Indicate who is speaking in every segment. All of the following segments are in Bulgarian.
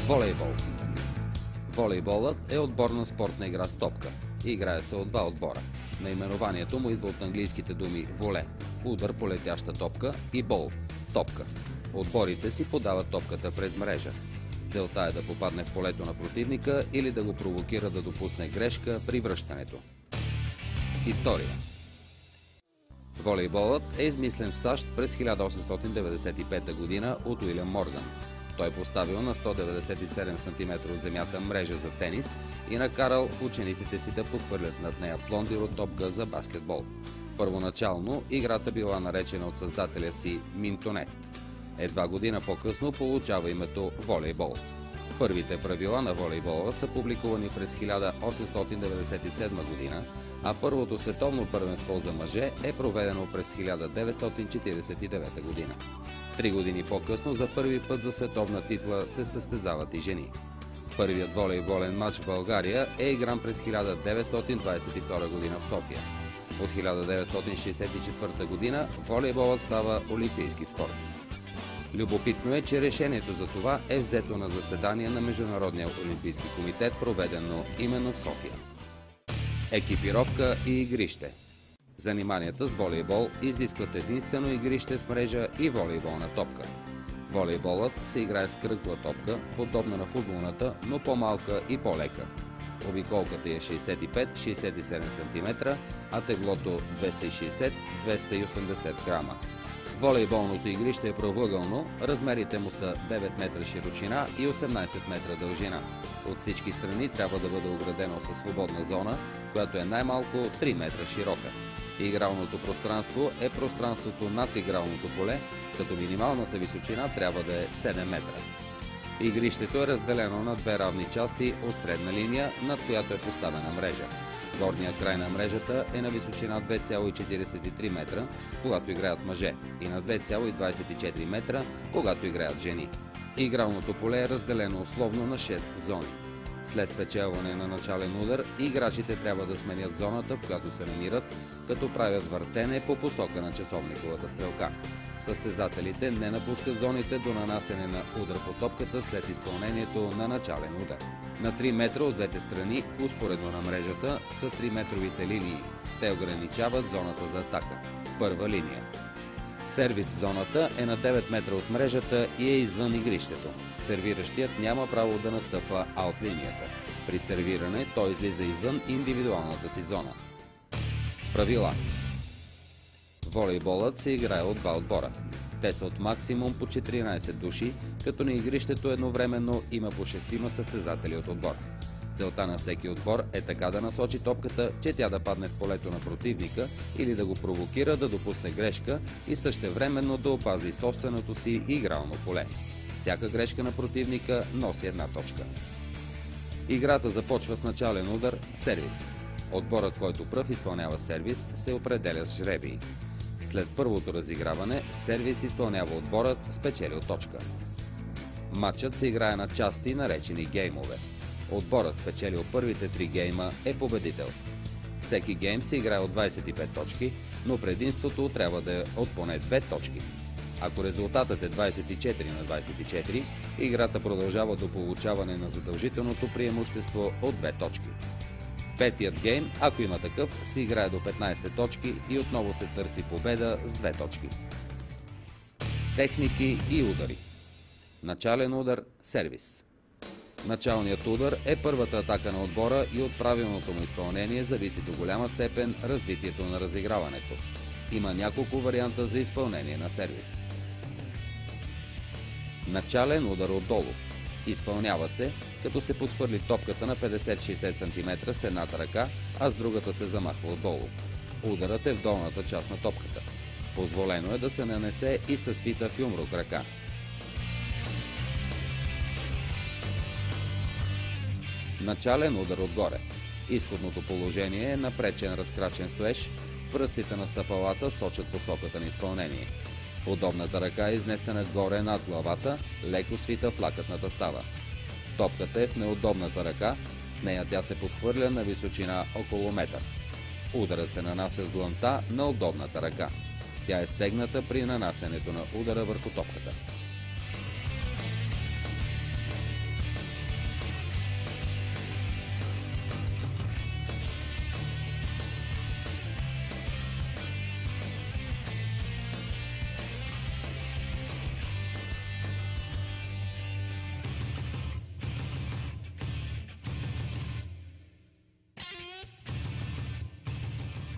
Speaker 1: Волейбол. Волейболът е отборна спортна игра с топка. Играе се от два отбора. Наименованието му идва от английските думи воле – удар по летяща топка, и бол – топка. Отборите си подават топката през мрежа. Целта е да попадне в полето на противника или да го провокира да допусне грешка при връщането. История. Волейболът е измислен в САЩ през 1895 г. от Уилям Морган. Той поставил на 197 см от земята мрежа за тенис и накарал учениците си да подхвърлят над нея плондир от топка за баскетбол. Първоначално играта била наречена от създателя си минтонет. Едва година по-късно получава името волейбол. Първите правила на волейбола са публикувани през 1897 г., а първото световно първенство за мъже е проведено през 1949 г. 3 години по-късно за първи път за световна титла се състезават и жени. Първият волейболен матч в България е игран през 1922 г. в София. От 1964 г. волейболът става олимпийски спорт. Любопитно е, че решението за това е взето на заседание на Международния олимпийски комитет, проведено именно в София. Екипировка и игрище. Заниманията с волейбол изискват единствено игрище с мрежа и волейболна топка. Волейболът се играе с кръгла топка, подобна на футболната, но по-малка и по-лека. Обиколката е 65-67 см, а теглото 260-280 грама. Волейболното игрище е правоъгълно, размерите му са 9 метра широчина и 18 метра дължина. От всички страни трябва да бъде оградено със свободна зона, която е най-малко 3 метра широка. Игралното пространство е пространството над игралното поле, като минималната височина трябва да е 7 метра. Игрището е разделено на две равни части от средна линия, над която е поставена мрежа. Горният край на мрежата е на височина 2,43 метра, когато играят мъже, и на 2,24 метра, когато играят жени. Игралното поле е разделено условно на 6 зони. След спечелване на начален удар, играчите трябва да сменят зоната, в която се намират, като правят въртене по посока на часовниковата стрелка. Състезателите не напускат зоните до нанасене на удар по топката след изпълнението на начален удар. На 3 метра от двете страни, успоредно на мрежата, са 3-метровите линии. Те ограничават зоната за атака. Първа линия. Сервис зоната е на 9 метра от мрежата и е извън игрището. Сервиращият няма право да настъпва аут линията. При сервиране той излиза извън индивидуалната си зона. Правила. Волейболът се играе от два отбора. Те са от максимум по 14 души, като на игрището едновременно има по 6 състезатели от отбор. Целта на всеки отбор е така да насочи топката, че тя да падне в полето на противника или да го провокира да допусне грешка и същевременно да опази собственото си игрално поле. Всяка грешка на противника носи една точка. Играта започва с начален удар – сервис. Отборът, който пръв изпълнява сервис, се определя с жребий. След първото разиграване, сервис изпълнява отборът, спечелил точка. Матчът се играе на части, наречени геймове. Отборът, спечелил първите 3 гейма, е победител. Всеки гейм се играе от 25 точки, но предимството трябва да е от поне 2 точки. Ако резултатът е 24 на 24, играта продължава до получаване на задължителното преимущество от 2 точки. Петият гейм, ако има такъв, се играе до 15 точки и отново се търси победа с 2 точки. Техники и удари. Начален удар – сервис. Началният удар е първата атака на отбора и от правилното му изпълнение зависи до голяма степен развитието на разиграването. Има няколко варианта за изпълнение на сервис. Начален удар отдолу. Изпълнява се, като се подхвърли топката на 50-60 см с едната ръка, а с другата се замахва отдолу. Ударът е в долната част на топката. Позволено е да се нанесе и със свита в юмрук ръка. Начален удар отгоре. Изходното положение е напречен разкрачен стоеж, пръстите на стъпалата сочат посоката на изпълнение. Удобната ръка е изнесена горе над главата, леко свита в лакътната става. Топката е в неудобната ръка, с нея тя се подхвърля на височина около метър. Ударът се нанася с дланта на удобната ръка. Тя е стегната при нанасенето на удара върху топката.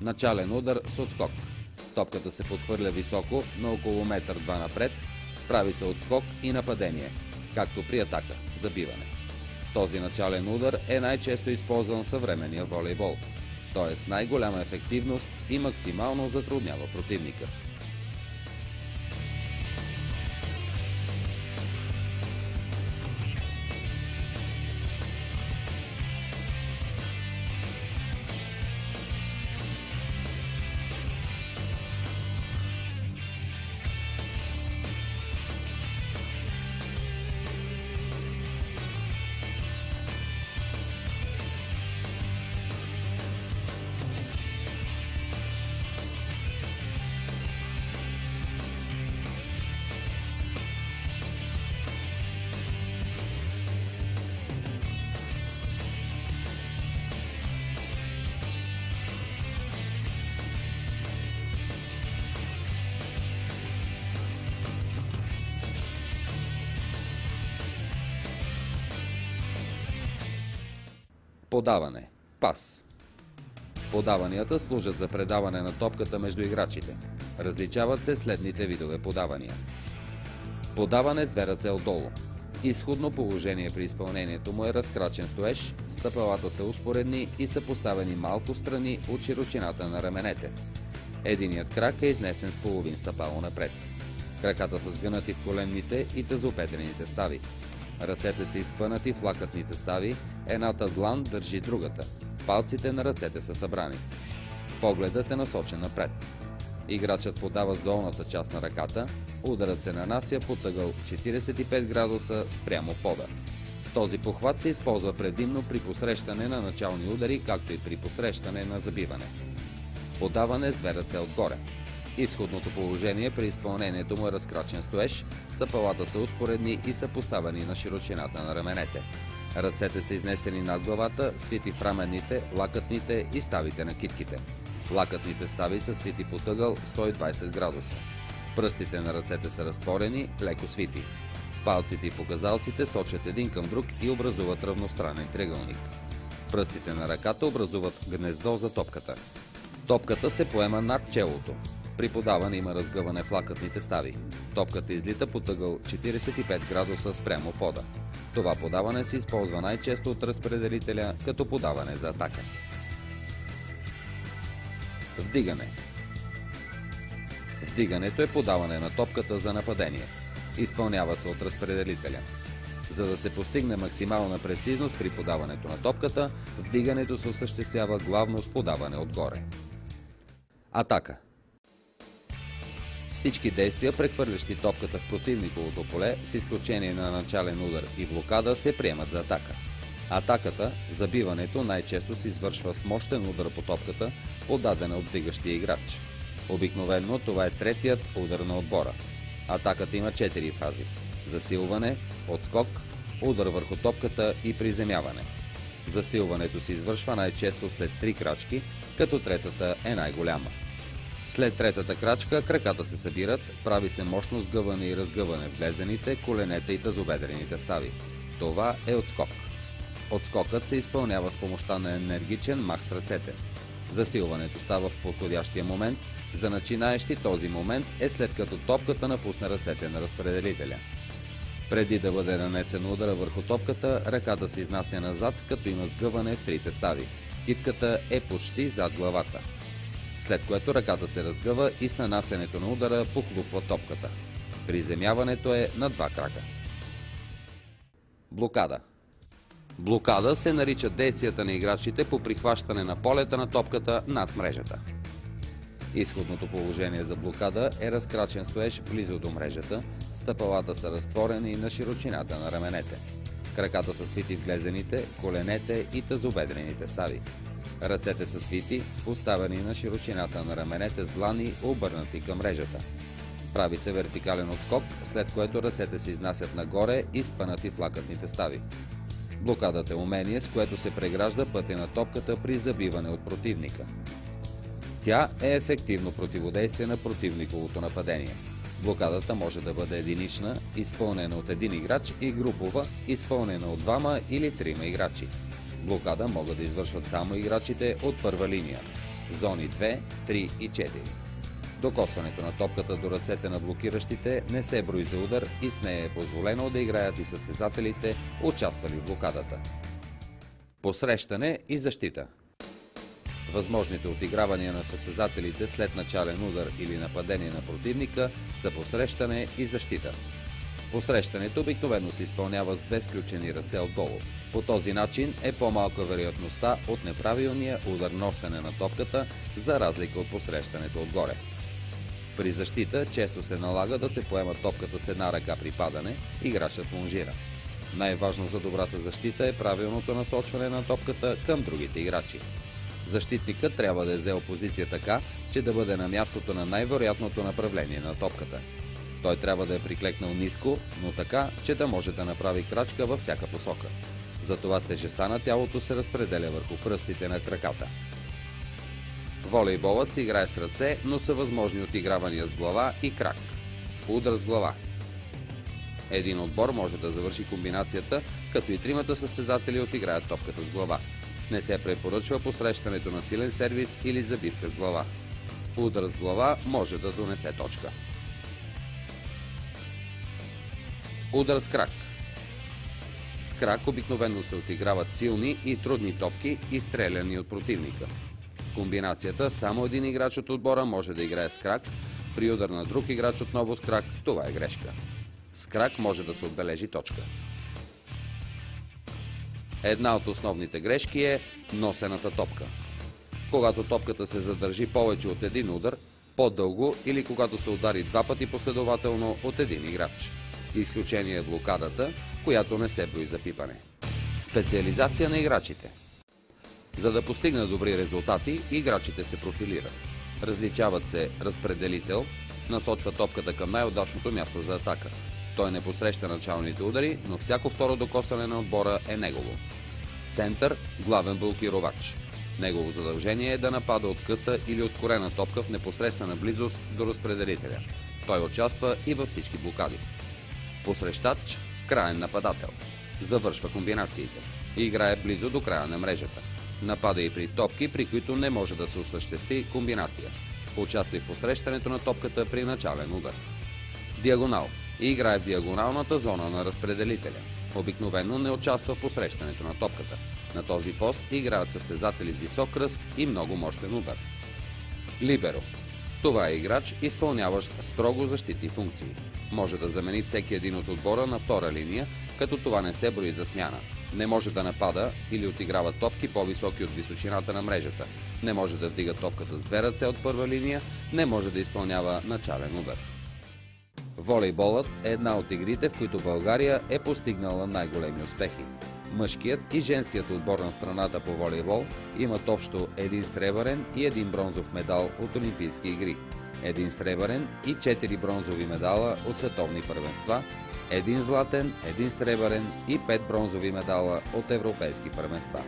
Speaker 1: Начален удар с отскок. Топката се подхвърля високо на около метър-два напред, прави се отскок и нападение, както при атака, забиване. Този начален удар е най-често използван в съвременния волейбол, т.е. с най-голяма ефективност и максимално затруднява противника. Подаване. Пас. Подаванията служат за предаване на топката между играчите. Различават се следните видове подавания. Подаване с две ръце отдолу. Изходно положение при изпълнението му е разкрачен стоеж, стъпалата са успоредни и са поставени малко страни от широчината на раменете. Единият крак е изнесен с половин стъпало напред. Краката са сгънати в коленните и тазобедрените стави. Ръцете са изпънати в лакътните стави, едната длан държи другата. Палците на ръцете са събрани. Погледът е насочен напред. Играчът подава с долната част на ръката, ударът се нанася по ъгъл 45 градуса спрямо пода. Този похват се използва предимно при посрещане на начални удари, както и при посрещане на забиване. Подаване с две ръце отгоре. Изходното положение при изпълнението му е разкрачен стоеж, стъпалата са успоредни и са поставени на широчината на раменете. Ръцете са изнесени над главата, свити в раменните, лакътните и ставите на китките. Лакътните стави са свити по ъгъл 120 градуса. Пръстите на ръцете са разтворени, леко свити. Палците и показалците сочат един към друг и образуват равностранен триъгълник. Пръстите на ръката образуват гнездо за топката. Топката се поема над челото. При подаване има разгъване в лакътните стави. Топката излита по ъгъл 45 градуса спрямо пода. Това подаване се използва най-често от разпределителя като подаване за атака. Вдигане. Вдигането е подаване на топката за нападение. Изпълнява се от разпределителя. За да се постигне максимална прецизност при подаването на топката, вдигането се осъществява главно с подаване отгоре. Атака. Всички действия, прехвърлящи топката в противниковото поле, с изключение на начален удар и блокада, се приемат за атака. Атаката, забиването, най-често се извършва с мощен удар по топката, подадена от вдигащия играч. Обикновено това е третият удар на отбора. Атаката има 4 фази: засилване, отскок, удар върху топката и приземяване. Засилването се извършва най-често след 3 крачки, като третата е най-голяма. След третата крачка краката се събират, прави се мощно сгъване и разгъване в глезените, коленете и тазобедрените стави. Това е отскок. Отскокът се изпълнява с помощта на енергичен мах с ръцете. Засилването става в подходящия момент. За начинаещи този момент е след като топката напусне ръцете на разпределителя. Преди да бъде нанесен удара върху топката, ръката се изнася назад, като има сгъване в трите стави. Китката е почти зад главата. След което ръката се разгъва и с нанасянето на удара похлупва топката. Приземяването е на 2 крака. Блокада. Блокада се нарича действията на играчите по прихващане на полета на топката над мрежата. Изходното положение за блокада е разкрачен стоеж близо до мрежата, стъпалата са разтворени на широчината на раменете. Краката са свити в глезените, коленете и тазобедрените стави. Ръцете са свити, поставени на широчината на раменете с длани, обърнати към мрежата. Прави се вертикален отскок, след което ръцете се изнасят нагоре и спънати в лакътните стави. Блокадата е умение, с което се прегражда пътя на топката при забиване от противника. Тя е ефективно противодействие на противниковото нападение. Блокадата може да бъде единична, изпълнена от един играч, и групова, изпълнена от 2 или 3 играчи. Блокада могат да извършват само играчите от първа линия. Зони 2, 3 и 4. Докосването на топката до ръцете на блокиращите не се брои за удар и с нея е позволено да играят и състезателите, участвали в блокадата. Посрещане и защита. Възможните отигравания на състезателите след начален удар или нападение на противника са посрещане и защита. Посрещането обикновено се изпълнява с две сключени ръце отдолу. По този начин е по-малка вероятността от неправилния удар носене на топката, за разлика от посрещането отгоре. При защита често се налага да се поема топката с една ръка при падане, играчът лонжира. Най-важно за добрата защита е правилното насочване на топката към другите играчи. Защитникът трябва да е взел позиция така, че да бъде на мястото на най-вероятното направление на топката. Той трябва да е приклекнал ниско, но така, че да може да направи крачка във всяка посока. Затова тежестта на тялото се разпределя върху пръстите на краката. Волейболът се играе с ръце, но са възможни отигравания с глава и крак. Удар с глава. Един отбор може да завърши комбинацията, като и тримата състезатели отиграят топката с глава. Не се препоръчва посрещането на силен сервис или забивка с глава. Удар с глава може да донесе точка. Удар с крак. С крак обикновено се отиграват силни и трудни топки, изстреляни от противника. В комбинацията само един играч от отбора може да играе с крак, при удар на друг играч отново с крак, това е грешка. С крак може да се отбележи точка. Една от основните грешки е носената топка. Когато топката се задържи повече от един удар, по-дълго или когато се удари два пъти последователно от един играч. Изключение е блокадата, която не се брои за пипане. Специализация на играчите. За да постигнат добри резултати, играчите се профилират. Различават се разпределител, насочва топката към най-удачното място за атака. Той не посреща началните удари, но всяко второ докосване на отбора е негово. Център – главен блокировач. Негово задължение е да напада от къса или ускорена топка в непосредствена близост до разпределителя. Той участва и във всички блокади. Посрещач – краен нападател. Завършва комбинациите. Играе близо до края на мрежата. Напада и при топки, при които не може да се осъществи комбинация. Участва в посрещането на топката при начален удар. Диагонал. Играе в диагоналната зона на разпределителя. Обикновено не участва в посрещането на топката. На този пост играят състезатели с висок ръст и много мощен удар. Либеро. Това е играч, изпълняващ строго защитни функции. Може да замени всеки един от отбора на втора линия, като това не се брои за смяна. Не може да напада или отиграва топки по-високи от височината на мрежата. Не може да вдига топката с две ръце от първа линия, не може да изпълнява начален удар. Волейболът е една от игрите, в които България е постигнала най-големи успехи. Мъжкият и женският отбор на страната по волейбол имат общо един сребърен и един бронзов медал от Олимпийски игри, един сребърен и 4 бронзови медала от световни първенства, един златен, един сребърен и 5 бронзови медала от европейски първенства.